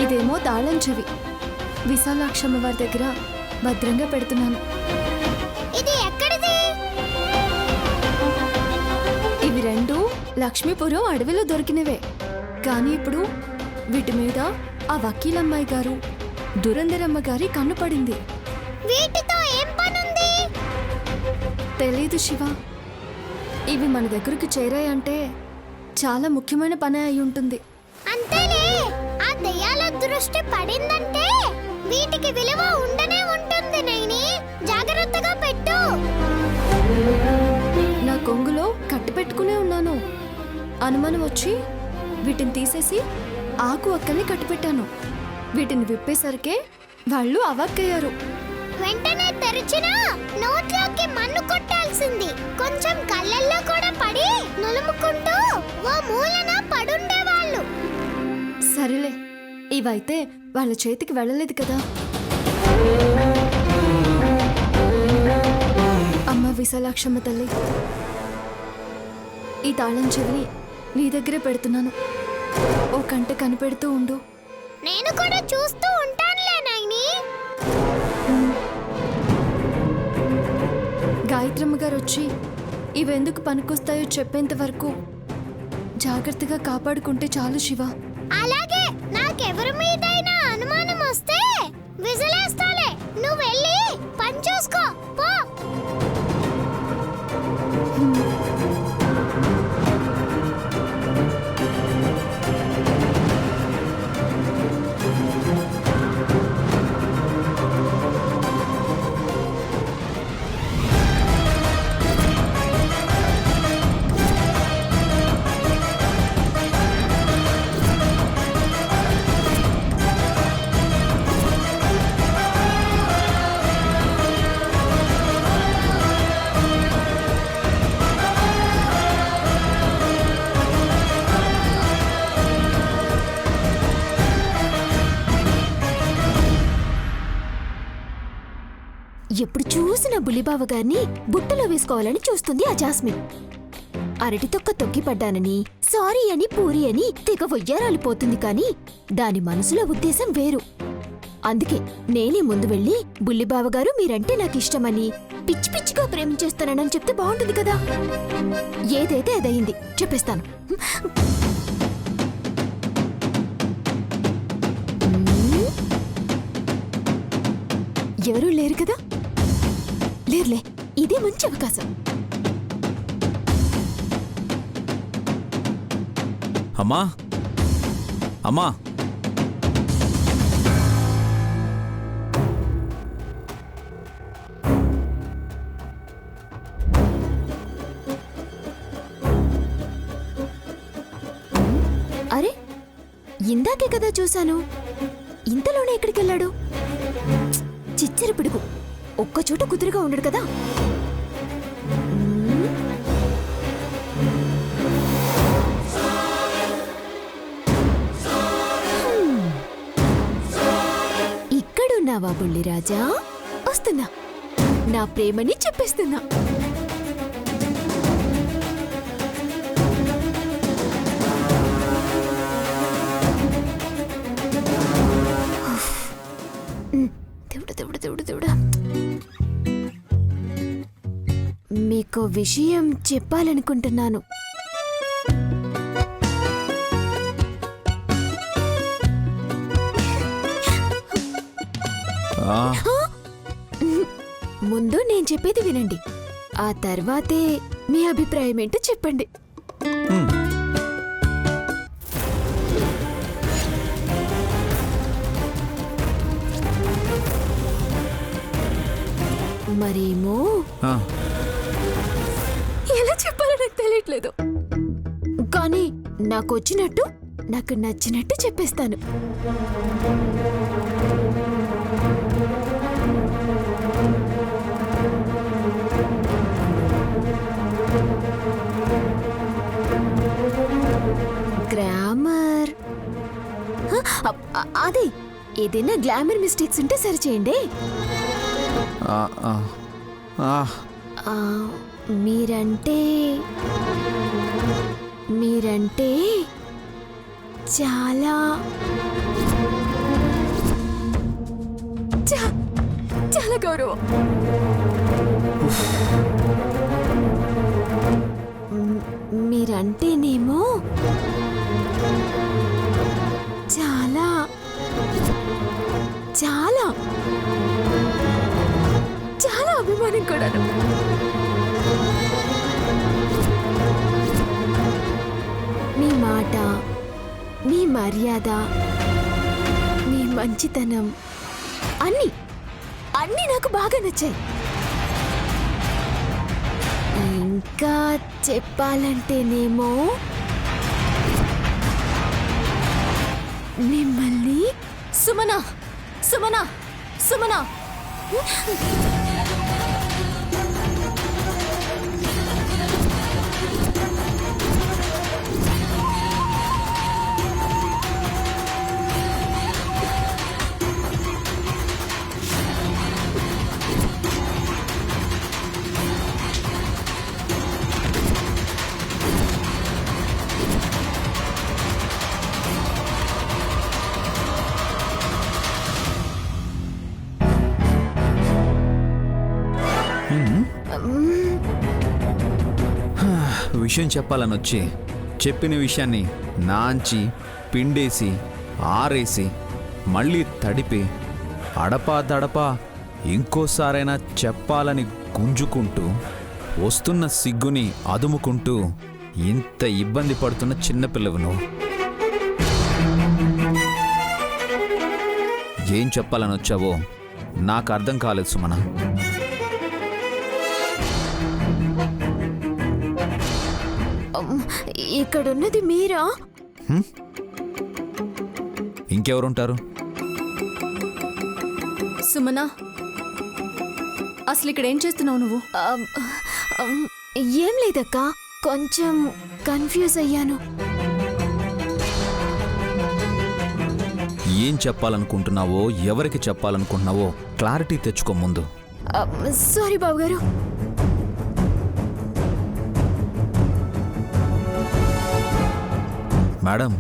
ఇదేమో తాళం చెవి. విశాలాక్షమ్మ వారి దగ్గర భద్రంగా పెడుతున్నాను. ఇది ఎక్కడిది? ఇవి రెండు లక్ష్మీపురం అడవిలో దొరికినవే. కానీ ఇప్పుడు వీటి మీద ఆ వకీలమ్మాయి గారు, దురంధరమ్మ గారి కన్ను పడింది. వీటితో ఏం పనుంది? తెలీదు శివ. ఇవి మన దగ్గరకు చేరాయంటే చాలా ముఖ్యమైన పని అయి ఉంటుంది. అంతేలే, ఆ దయ్యాల దృష్టి పడిందంటే వీటికి విలువ ఉండనే ఉంటుంది. నైని, జాగ్రత్తగా పెట్టు. నా కొంగులో కట్టి పెట్టుకునే ఉన్నాను. అనుమానం వచ్చి వీటిని తీసేసి ఆకు అక్కనే కట్టిపెట్టాను. వీటిని విప్పేసరికే వాళ్ళు అవాక్కయ్యారు. వెంటనే తెరిచినా నోట్లోకి మన్ను కొట్టాల్సింది. కొంచెం కళ్ళల్లో కూడా పడి నులుముకుంటూ ఓ మూలన పడుండేవాళ్ళు. సరేలే, ఇవైతే వాళ్ళ చేతికి వెళ్ళలేదు కదా. అమ్మ విశాలాక్షమ్మ తల్లి, ఈ తాళం చెవిని నీ దగ్గరే పెడుతున్నాను. ఓ కంట కనిపెడుతూ ఉండు. నేను కూడా చూస్తూ ఉంటానులే నైని. గాయత్రమ్మ గారు వచ్చి ఇవెందుకు పనికొస్తాయో చెప్పేంత వరకు జాగ్రత్తగా కాపాడుకుంటే చాలు శివ. అలాగే, నాకెవరి మీదైనా అనుమానం వస్తే విసిలేస్తాలే. నువ్వు వెళ్ళి పని చూసుకో పో. ఎప్పుడు చూసిన బుల్లిబావ గారిని బుట్టలో వేసుకోవాలని చూస్తుంది ఆ జాస్మిన్. అరటి తొక్క తొక్కిపడ్డానని, సారీ అని, పూరి అని తెగ వయ్యారాలిపోతుంది. కాని దాని మనసులో ఉద్దేశం వేరు. అందుకే నేనే ముందు వెళ్ళి బుల్లిబావ గారు మీరంటే నాకిష్టమని, పిచ్చి పిచ్చిగా ప్రేమించేస్తానని చెప్తే బాగుంటుంది కదా. ఏదైతే అదయింది చెప్పేస్తాను. ఎవరూ లేరు కదా? లేర్లే, ఇదే మంచి అవకాశం. అమ్మా, అమ్మా, అరే, ఇందాకే కదా చూశాను. ఇంతలోనే ఎక్కడికెళ్ళాడు? చిచ్చరి పిడుగు, ఒక్కచోట కుదురుగా ఉండడు కదా. ఇక్కడున్నావా బుల్లిరాజా? వస్తున్నా, నా ప్రేమని చెప్పేస్తున్నా. మీకు విషయం చెప్పాలనుకుంటున్నాను. ముందు నేను చెప్పేది వినండి, ఆ తర్వాతే మీ అభిప్రాయం ఏంటో చెప్పండి. మరేమో ఎలా చెప్పాలో నాకు తెలియట్లేదు. కానీ నాకు వచ్చినట్టు, నాకు నచ్చినట్టు చెప్పేస్తాను. అదే ఏదైనా గ్లామర్ మిస్టేక్స్ ఉంటే సరిచేయండి. ఆ, ఆ, ఆ, ఆ, మీరంటే చాలా చాలా గౌరవం. మీరంటేనేమో చాలా చాలా చాలా అభిమానం కూడాను. మీ మాట, మీ మర్యాద, మీ మంచితనం అన్నీ అన్నీ నాకు బాగా నచ్చాయి. ఇంకా చెప్పాలంటేనేమో మిమ్మల్ని సుమన సుమన సుమన విషయం చెప్పాలని వచ్చి చెప్పిన విషయాన్ని నాంచి పిండేసి ఆరేసి మళ్ళీ తడిపి అడపా దడపా ఇంకోసారైనా చెప్పాలని గుంజుకుంటూ వస్తున్న సిగ్గుని అదుముకుంటూ ఇంత ఇబ్బంది పడుతున్న చిన్నపిల్లవు నువ్వు. ఏం చెప్పాలని వచ్చావో నాకు అర్థం కాలేదు సుమన. ఇక్కడున్నది మీరా? ఇంకెవరుంటారు? సుమన, అసలు ఇక్కడ ఏం చేస్తున్నావు నువ్వు? ఏం లేదక్క, కొంచెం కన్ఫ్యూజ్ అయ్యాను. ఏం చెప్పాలనుకుంటున్నావో ఎవరికి చెప్పాలనుకుంటున్నావో క్లారిటీ తెచ్చుకో ముందు. సారీ బాబు గారు. మేడం,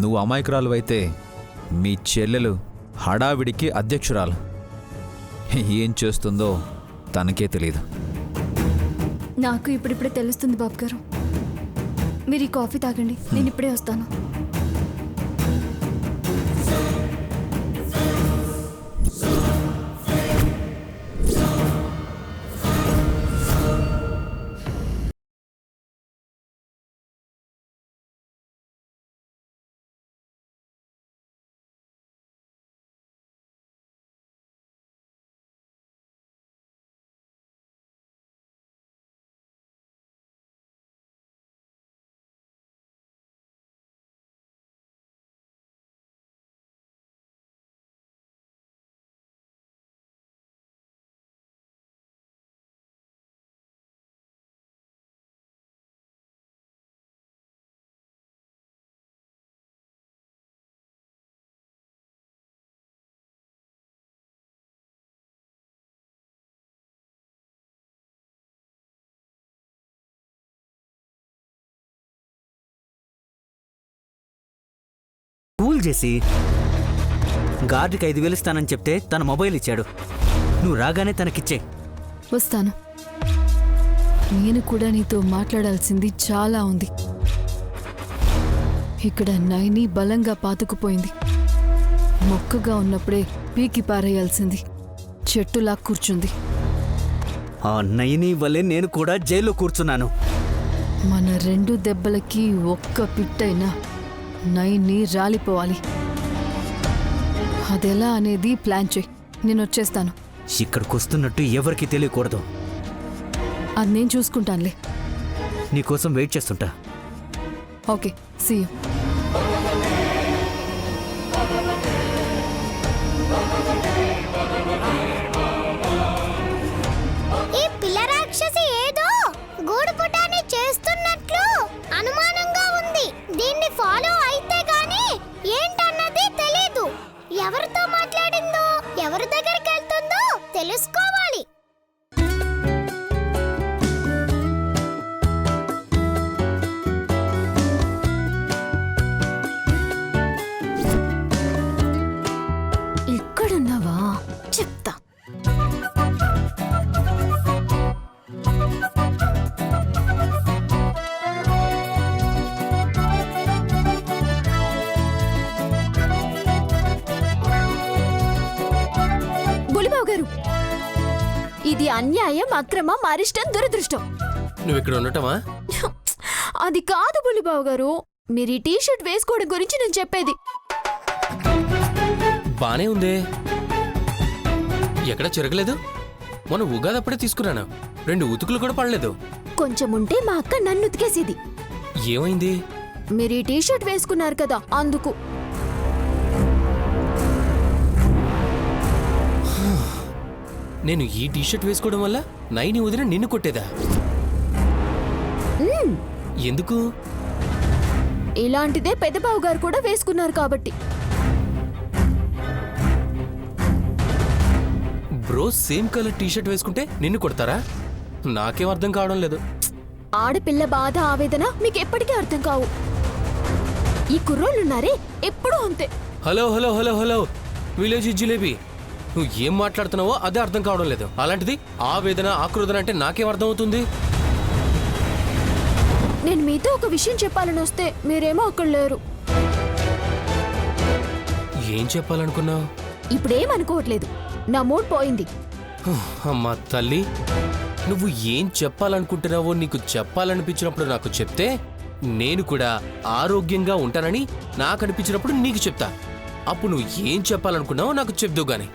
నువ్వు అమాయకురాలు అయితే మీ చెల్లెలు హడావిడికి అధ్యక్షురాలు. ఏం చేస్తుందో తనకే తెలియదు. నాకు ఇప్పుడిప్పుడే తెలుస్తుంది బాబు గారు. మీరు ఈ కాఫీ తాగండి, నేను ఇప్పుడే వస్తాను. కూల్ చేసి గార్డుకి 5,000 ఇస్తానని చెప్తే తన మొబైల్ ఇచ్చాడు. నువ్వు రాగానే తనకిచ్చే. వస్తాను. నేను కూడా నీతో మాట్లాడాల్సింది చాలా ఉంది. ఇక్కడ నైని బలంగా పాతుకుపోయింది. మొక్కగా ఉన్నప్పుడే పీకి పారేయాల్సింది. చెట్టులా కూర్చుంది. ఆ నయని వల్లే నేను కూడా జైల్లో కూర్చున్నాను. మన 2 దెబ్బలకి ఒక్క పిట్టైనా నైని రాలిపోవాలి. అదెలా అనేది ప్లాన్ చేయి. నేను వచ్చేస్తాను. ఇక్కడికి వస్తున్నట్టు ఎవరికి తెలియకూడదు. అది నేను చూసుకుంటానులే. నీకోసం వెయిట్ చేస్తుంటా. Okay, see you. ఈ పిల్ల రాక్షసి ఏదో గూడు పుటాన్ని చేస్తున్నట్లు అనుమానంగా ఉంది. దీన్ని ఫాలో అయితే గాని ఏంటన్నది ఇది అన్యాయం, అక్రమం, అరిష్టం, దురదృష్టం. నువ్వు ఇక్కడ ఉండటమా? అది కాదు బుల్లిబాబు గారు, మీరు ఈ టీషర్ట్ వేసుకోవడం గురించి నేను చెప్పేది. బానే ఉందే, ఎక్కడ చెరగలేదు. మొన్న ఉగాదప్పుడే తీసుకున్నాను, 2 ఉతుకులు కూడా పడలేదు. కొంచెం ఉంటే మా అక్క నన్ను ఉతికేసేది. ఏమైంది? మీరు ఈ టీషర్ట్ వేసుకున్నారు కదా, అందుకు. నేను ఈ టీషర్ట్ వేసుకోవడం వల్ల నైని వదిన నిన్ను కొట్టేదా? ఎందుకు? ఇలాంటిదే పెద్దబాబు గారు కూడా వేసుకున్నారు కాబట్టి. బ్రో సేమ్ కలర్ టీషర్ట్ వేసుకుంటే నిన్ను కొడతారా? నాకేం అర్థం కావడం లేదు. ఆడపిల్ల బాధ, ఆవేదన మీకు ఎప్పటికీ అర్థం కావు. ఈ కుర్రోళ్ళున్నారే ఎప్పుడూ అంతే. Hello hello hello hello village jalebi, నువ్వు ఏం మాట్లాడుతున్నావో అదే అర్థం కావడం లేదు. అలాంటిది ఆవేదన, ఆక్రోధన అంటే నాకేం అర్థం అవుతుంది? నేను మీతో ఒక విషయం చెప్పాలని వస్తే మీరేమో అక్కడ లేరు. ఏం చెప్పాలనుకున్నావు? ఇప్పుడేమనుకోవట్లేదు, నా మూడ్ పోయింది. అమ్మా తల్లి, నువ్వు ఏం చెప్పాలనుకుంటున్నావో నీకు చెప్పాలనిపించినప్పుడు నాకు చెప్తే నేను కూడా ఆరోగ్యంగా ఉంటానని నాకు అనిపించినప్పుడు నీకు చెప్తా. అప్పుడు నువ్వు ఏం చెప్పాలనుకున్నావో నాకు చెప్దు గాని.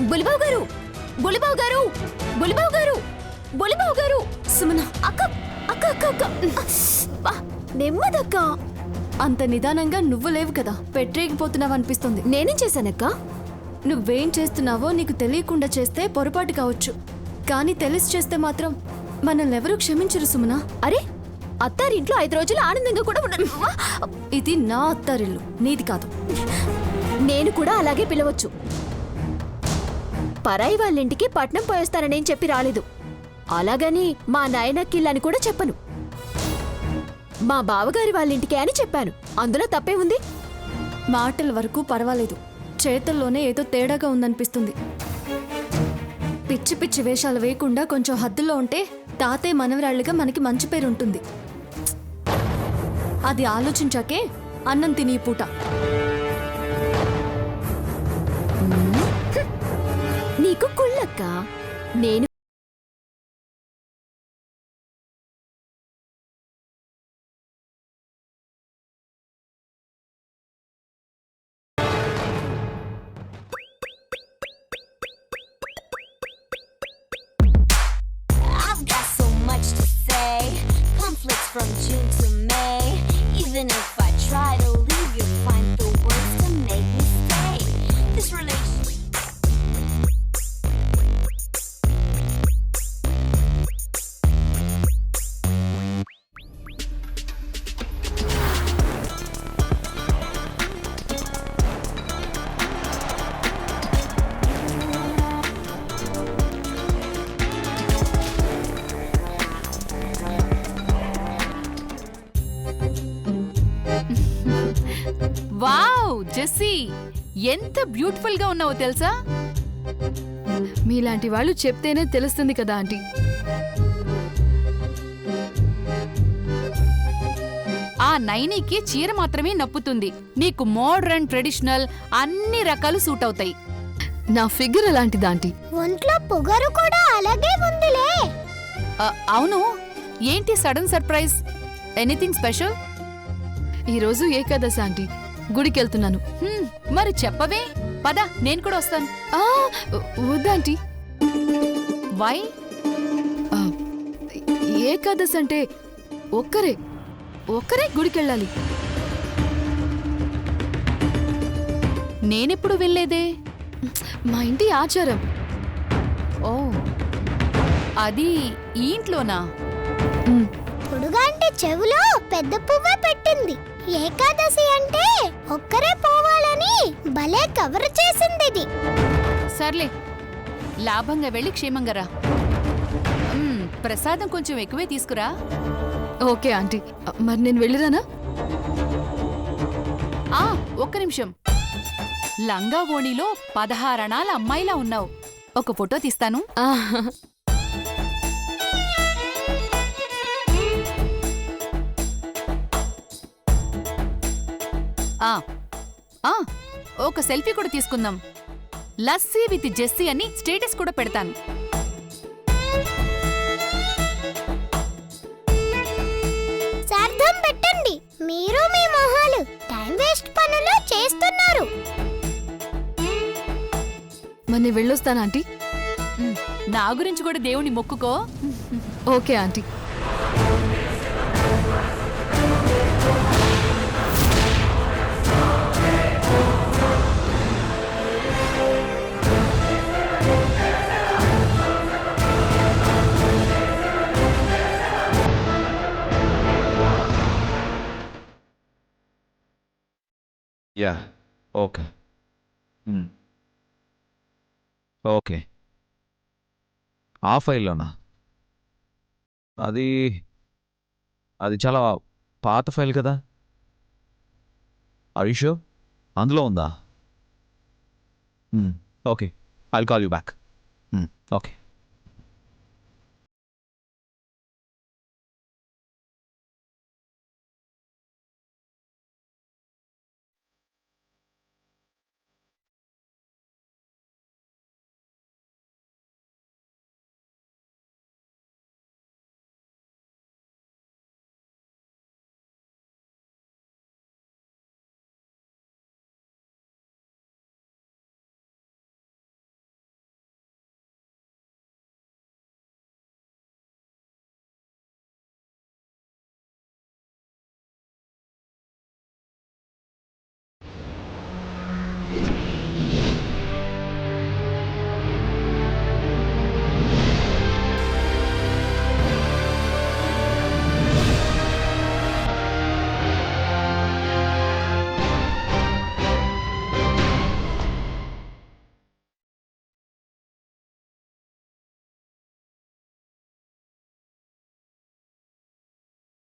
బులిబాబు గారు, బులిబాబు గారు, బులిబాబు గారు, బులిబాబు గారు. సుమన, అక్క అక్క అక్క అక్క బా, నెమ్మదక్క. అంత నిదానంగా నువ్వు లేవు కదా, పెట్టేగిపోతున్నావు అనిపిస్తుంది. నేనేం చేశానక్క? నువ్వేం చేస్తున్నావో నీకు తెలియకుండా చేస్తే పొరపాటు కావచ్చు, కానీ తెలిసి చేస్తే మాత్రం మనల్నెవరూ క్షమించరు సుమన. అరే, అత్తారింట్లో 5 రోజులు ఆనందంగా కూడా ఉండను. ఇది నా అత్తారిల్లు, నీది కాదు. నేను కూడా అలాగే పిలవచ్చు. పరాయి వాళ్ళింటికి పట్నం పోయేస్తాననేం చెప్పి రాలేదు. అలాగని మా నాయనక్కిళ్ళని కూడా చెప్పను. మా బావగారి వాళ్ళింటికే అని చెప్పాను. అందులో తప్పే ఉంది? మాటల వరకు పర్వాలేదు, చేతల్లోనే ఏదో తేడాగా ఉందనిపిస్తుంది. పిచ్చి పిచ్చి వేషాలు వేయకుండా కొంచెం హద్దుల్లో ఉంటే తాతయ్య మనవరాళ్ళుగా మనకి మంచి పేరు ఉంటుంది. అది ఆలోచించాకే అన్నం తిని ఈ పూట. నీకు కుళ్ళక్క. నేను I've got so much to say. Conflicts from June to May. Even if I try to leave, you'll find the words to make me stay. This relationship. Wow Jessie, ఎంత బ్యూటిఫుల్ గా ఉన్నావో తెలుసా? మీలాంటి వాళ్ళు చెప్తేనే తెలుస్తుంది కదా ఆంటీ. ఆ నైనీకి చీర మాత్రమే నప్పుతుంది, నీకు మోడ్రన్, ట్రెడిషనల్ అన్ని రకాలు సూట్ అవుతాయి. నా ఫిగర్ అలాంటిది ఆంటీ. ఒంట్లో పొగరు కూడా అలాగే ఉందిలే. అవును, ఏంటి సడన్ సర్ప్రైజ్? Anything special? ఈరోజు ఏకాదశి ఆంటీ, గుడికి వెళ్తున్నాను. మరి చెప్పవే, పద నేను కూడా వస్తాను. వద్దాంటీ. వై? ఏకాదశి అంటే ఒక్కరే గుడికెళ్ళాలి. నేనెప్పుడు వెళ్ళేదే, మా ఇంటి ఆచారం. ఓ, అది ఈ ఇంట్లోనా? పొడుగా అంటే చెవులో పెద్ద పువ్వే పెట్టింది. ఏకాదశి అంటే ఒక్కరే పోవాలని భలే కవర్ చేసింది ఇది. సర్లే, లాభంగా వెళ్ళి క్షేమంగా రా. ప్రసాదం కొంచెం ఎక్కువే తీసుకురా. ఓకే ఆంటీ, మరి నేను వెళ్ళిరానా? ఒక్క నిమిషం. లంగా ఓణిలో 16 అణాల అమ్మాయిలా ఉన్నావు. ఒక ఫోటో తీస్తాను. ఒక సెల్ఫీ కూడా తీసుకుందాం. లస్సీ విత్ జెస్సీ అని స్టేటస్ కూడా పెడతాను. సార్థం పెట్టండి. మీరు మీ మొహాలు టైం వేస్ట్ పనులు చేస్తున్నారు. మరి నేను వెళ్ళొస్తాను ఆంటీ. నా గురించి కూడా దేవుని మొక్కుకో. Okay aunty. Yeah, okay. Okay, ఆ ఫైల్లోనా? అది అది చాలా పాత ఫైల్ కదా. ఆర్ యు షూర్ అందులో ఉందా? Okay, I'll call you back. Okay.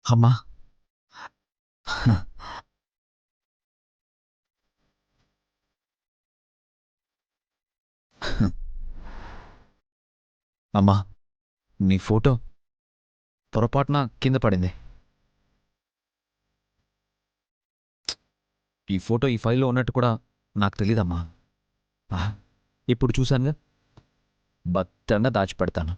అమ్మా, అమ్మా, నీ ఫోటో పొరపాటున కింద పడింది. ఈ ఫోటో ఈ ఫైల్లో ఉన్నట్టు కూడా నాకు తెలీదమ్మా. ఇప్పుడు చూశానుగా, భద్రంగా దాచిపెడతాను.